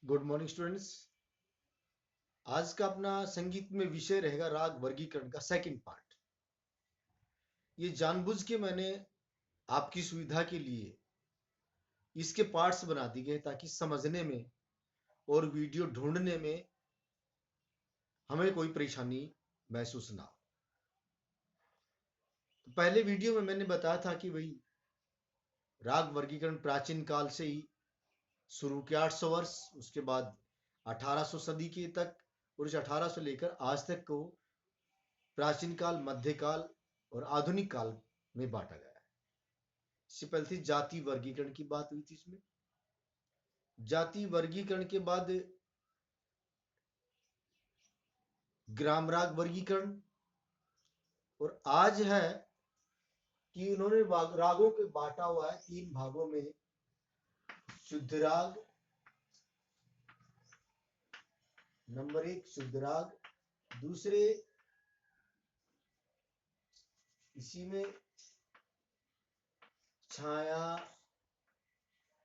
Good morning students. आज का अपना संगीत में विषय रहेगा राग वर्गीकरण का सेकंड पार्ट। ये जानबूझ के मैंने आपकी सुविधा के लिए इसके पार्ट्स बना दिए गए ताकि समझने में और वीडियो ढूंढने में हमें कोई परेशानी महसूस ना हो। तो पहले वीडियो में मैंने बताया था कि भाई राग वर्गीकरण प्राचीन काल से ही शुरू के 800 वर्ष, उसके बाद 1800 सदी के तक, और इस 1800 लेकर आज तक को प्राचीन काल, मध्यकाल और आधुनिक काल में बांटा गया है। इससे पहले थी जाति वर्गीकरण की बात हुई थी। इसमें जाति वर्गीकरण के बाद ग्राम राग वर्गीकरण, और आज है कि उन्होंने रागों के बांटा हुआ है तीन भागों में। शुद्ध राग नंबर एक, शुद्ध राग। दूसरे इसी में छाया,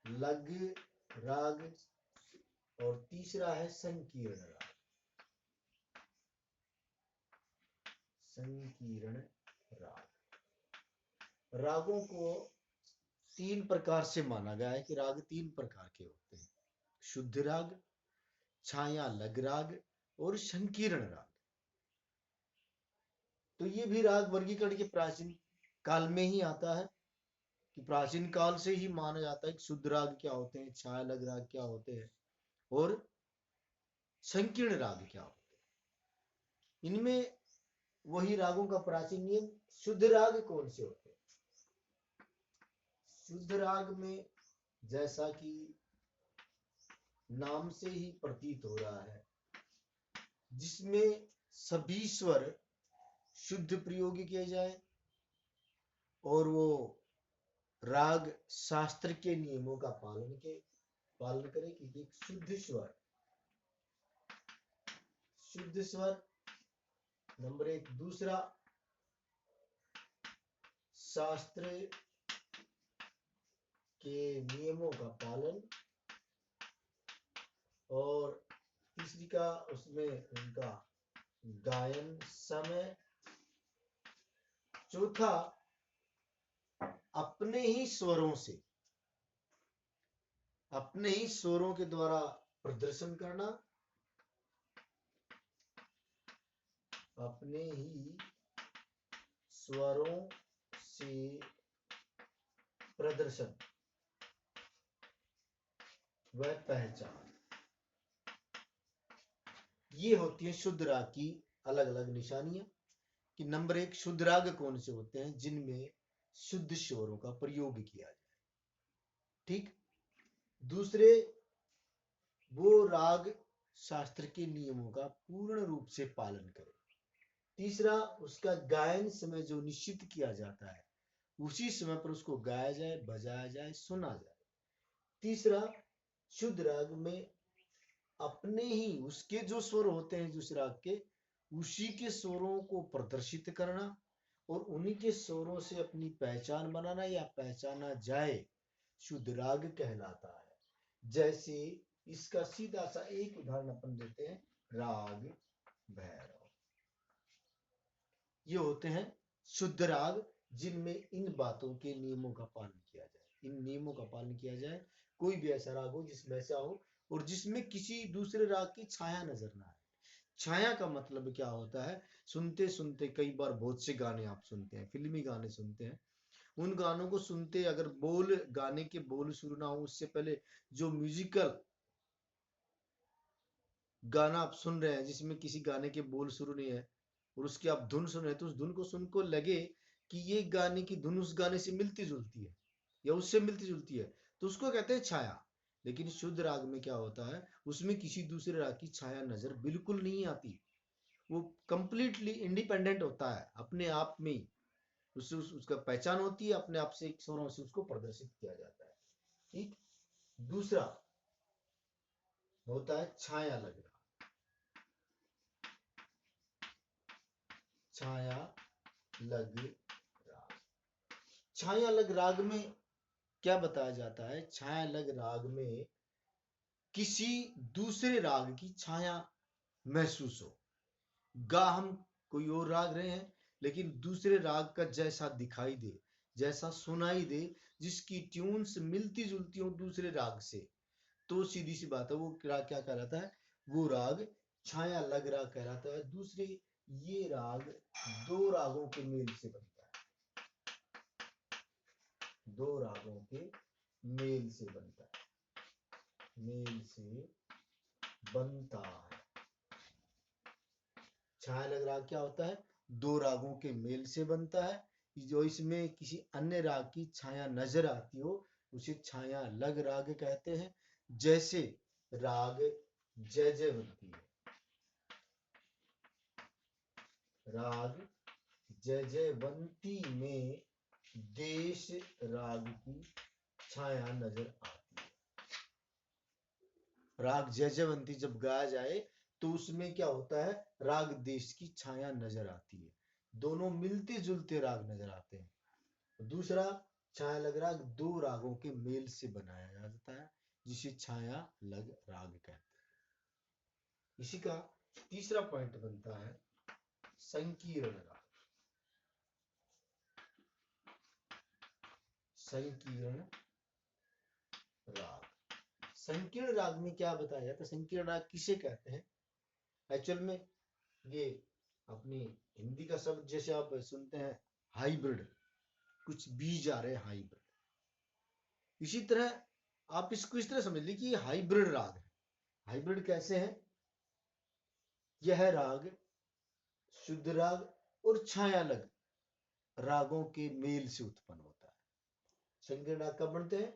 लग राग, और तीसरा है संकीर्ण राग। संकीर्ण राग। रागों को तीन प्रकार से माना गया है कि राग तीन प्रकार के होते हैं: शुद्ध राग, छाया लग राग और संकीर्ण राग। तो ये भी राग वर्गीकरण के प्राचीन काल में ही आता है कि प्राचीन काल से ही माना जाता है कि शुद्ध राग क्या होते हैं, छाया लग राग क्या होते हैं और संकीर्ण राग क्या होते हैं। इनमें वही रागों का प्राचीन नियम, शुद्ध राग कौन से होते हैं? शुद्ध राग में जैसा कि नाम से ही प्रतीत हो रहा है, जिसमें सभी स्वर शुद्ध प्रयोग किए जाए और वो राग शास्त्र के नियमों का पालन करे कि एक शुद्ध स्वर नंबर एक। दूसरा, शास्त्र के नियमों का पालन, और तीसरी का उसमें उनका गायन समय। चौथा, अपने ही स्वरों के द्वारा प्रदर्शन करना, अपने ही स्वरों से प्रदर्शन व पहचान। ये होती है शुद्ध राग की अलग अलग निशानियां कि नंबर एक, शुद्ध राग कौन से होते हैं जिनमें शुद्ध स्वरों का प्रयोग किया जाए। ठीक। दूसरे, वो राग शास्त्र के नियमों का पूर्ण रूप से पालन करे। तीसरा, उसका गायन समय जो निश्चित किया जाता है उसी समय पर उसको गाया जाए, बजाया जाए, सुना जाए। तीसरा, शुद्ध राग में अपने ही उसके जो स्वर होते हैं जिस राग के, उसी के स्वरों को प्रदर्शित करना और उन्हीं के स्वरों से अपनी पहचान बनाना या पहचाना जाए, शुद्ध राग कहलाता है। जैसे इसका सीधा सा एक उदाहरण अपन देते हैं, राग भैरव। ये होते हैं शुद्ध राग जिनमें इन बातों के नियमों का पालन किया जाए। इन नियमों का पालन किया जाए, कोई भी ऐसा राग हो जिसमें ऐसा हो और जिसमें किसी दूसरे राग की छाया नजर ना आए। छाया का मतलब क्या होता है? सुनते सुनते कई बार बहुत से गाने आप सुनते हैं, फिल्मी गाने सुनते हैं, उन गानों को सुनते अगर गाने के बोल शुरू ना हो उससे पहले जो म्यूजिकल गाना आप सुन रहे हैं जिसमें किसी गाने के बोल शुरू नहीं है और उसकी आप धुन सुन रहे हैं, तो उस धुन को सुन को लगे कि ये गाने की धुन उस गाने से मिलती जुलती है या उससे मिलती जुलती है, तो उसको कहते हैं छाया। लेकिन शुद्ध राग में क्या होता है, उसमें किसी दूसरे राग की छाया नजर बिल्कुल नहीं आती। वो कंप्लीटली इंडिपेंडेंट होता है, अपने आप में ही उससे उसका पहचान होती है, अपने आप से एक स्वरों से उसको प्रदर्शित किया जाता है। ठीक। दूसरा होता है छाया लग राग। छाया लग राग। छाया लग राग में क्या बताया जाता है? छाया लग राग में किसी दूसरे राग की छाया महसूस हो। गा हम कोई और राग रहे हैं, लेकिन दूसरे राग का जैसा दिखाई दे, जैसा सुनाई दे, जिसकी ट्यून्स मिलती जुलती हो दूसरे राग से, तो सीधी सी बात है वो राग क्या कहलाता है? वो राग छाया लग राग कहलाता है। दूसरे ये राग दो रागों के मेल से बनता है, दो रागों के मेल से बनता है, मेल से बनता है। छाया लग राग क्या होता है? दो रागों के मेल से बनता है। जो इसमें किसी अन्य राग की छाया नजर आती हो उसे छाया लग राग कहते हैं। जैसे राग जयजयवंती है, राग जयजयवंती में देश राग की छाया नजर आती है। राग जयजयवंती जब गाया जाए तो उसमें क्या होता है? राग देश की छाया नजर आती है, दोनों मिलते जुलते राग नजर आते हैं। दूसरा छाया लग राग दो रागों के मेल से बनाया जाता है, जिसे छाया लग राग कहते हैं। इसी का तीसरा पॉइंट बनता है संकीर्ण राग। संकीर्ण राग, संकीर्ण राग में क्या बताया जाता है? संकीर्ण राग किसे कहते हैं? एक्चुअल में ये अपनी हिंदी का शब्द जैसे आप सुनते हैं हाइब्रिड, कुछ बीज आ रहे हैं हाइब्रिड, इसी तरह आप इसको इस तरह समझ लीजिए कि हाइब्रिड राग है। हाइब्रिड कैसे है? यह राग शुद्ध राग और छाया लग रागों के मेल से उत्पन्न होता है। संकीर्ण राग कब बनते हैं?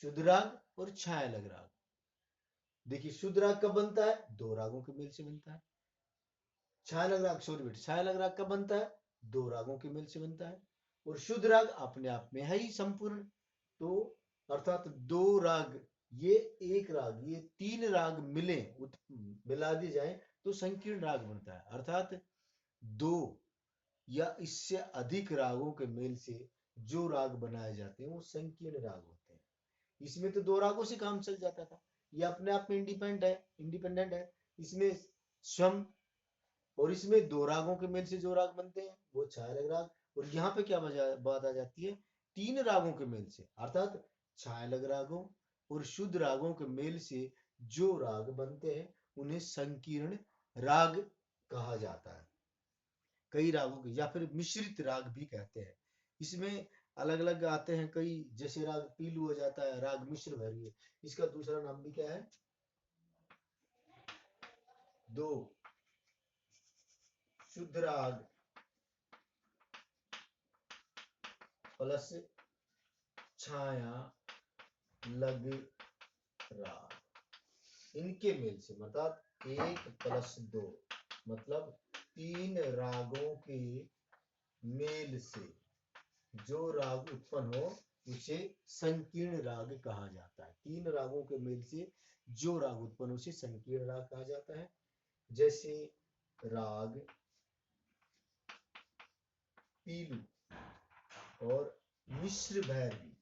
शुद्ध राग और छाया लग राग। देखिए शुद्ध राग कब बनता है? दो रागों के मेल से बनता है। छाया लग राग, सॉरी बेटा, छाया लग राग कब बनता है? दो रागों के मेल से बनता है। और शुद्ध राग अपने आप में है ही संपूर्ण, तो अर्थात दो राग, ये एक राग, ये तीन राग मिले, मिला दिए जाए तो संकीर्ण राग बनता है। अर्थात दो या इससे अधिक रागों के मेल से जो राग बनाए जाते हैं वो संकीर्ण राग होते हैं। इसमें तो दो रागों से काम चल जाता था, ये अपने आप में इंडिपेंडेंट है। इसमें स्वम, और इसमें दो रागों के मेल से जो राग बनते हैं वो छाया लग राग। और यहाँ पे क्या बात आ जाती है? तीन रागों के मेल से, अर्थात छाया लग रागों और शुद्ध रागों के मेल से जो राग बनते हैं उन्हें संकीर्ण राग कहा जाता है। कई रागों के, या फिर मिश्रित राग भी कहते हैं। इसमें अलग अलग आते हैं कई, जैसे राग पीलू हो जाता है, राग मिश्र भैरवी, इसका दूसरा नाम भी क्या है? दो शुद्ध राग प्लस छाया लग राग, इनके मेल से, मतलब एक प्लस दो, मतलब तीन रागों के मेल से जो राग उत्पन्न हो उसे संकीर्ण राग कहा जाता है। तीन रागों के मेल से जो राग उत्पन्न हो उसे संकीर्ण राग कहा जाता है। जैसे राग पीलू और मिश्र भैरवी,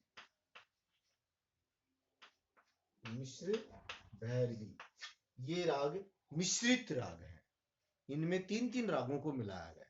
मिश्र भैरवी ये राग मिश्रित राग है। इनमें तीन तीन रागों को मिलाया गया है।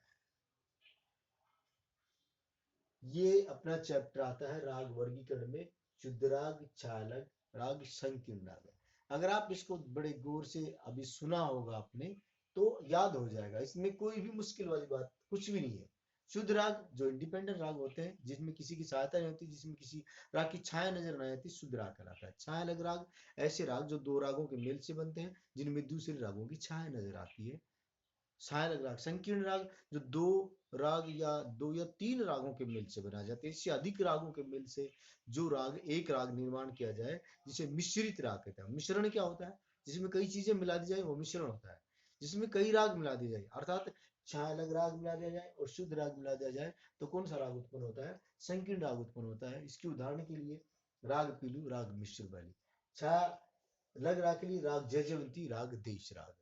ये अपना चैप्टर आता है राग वर्गीकरण में, शुद्ध राग, छाया राग, संकीर्ण राग। अगर आप इसको बड़े गौर से अभी सुना होगा आपने तो याद हो जाएगा, इसमें कोई भी मुश्किल वाली बात कुछ भी नहीं है। शुद्ध राग जो इंडिपेंडेंट राग होते हैं, जिसमें किसी की सहायता नहीं होती, जिसमें किसी राग की छाया नजर नहीं आती, शुद्ध राग कहलाता है। छाया लग राग ऐसे राग जो दो रागों के मेल से बनते हैं, जिनमें दूसरे रागों की छाया नजर आती है। छाया लग राग, संकीर्ण राग जो दो राग या दो या तीन रागों के मेल से बनाए जाते हैं। इससे अधिक रागों के मेल से जो राग, एक राग निर्माण किया जाए, जिसे मिश्रित राग कहते हैं। मिश्रण क्या होता है? जिसमें कई चीजें मिला दी जाए वो मिश्रण होता है। जिसमें कई राग मिला दिए जाए, अर्थात छाया लग राग मिला दिया जाए और शुद्ध राग मिला दिया जाए, तो कौन सा राग उत्पन्न होता है? संकीर्ण राग उत्पन्न होता है। इसके उदाहरण के लिए राग पीलू, राग मिश्र भैरवी। छाया लग राग के लिए राग जयजयवंती, राग देश राग।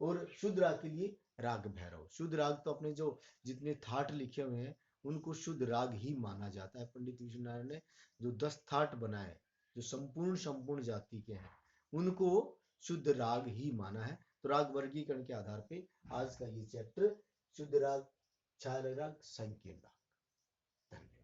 और शुद्ध राग के लिए राग भैरव। शुद्ध राग तो अपने जो जितने थाट लिखे हुए हैं उनको शुद्ध राग ही माना जाता है। पंडित विश्वनारायण ने जो 10 थाट बनाए, जो संपूर्ण जाति के हैं, उनको शुद्ध राग ही माना है। तो राग वर्गीकरण के आधार पे आज का ये चैप्टर शुद्ध राग, छाया राग, संकीर्ण राग। धन्यवाद।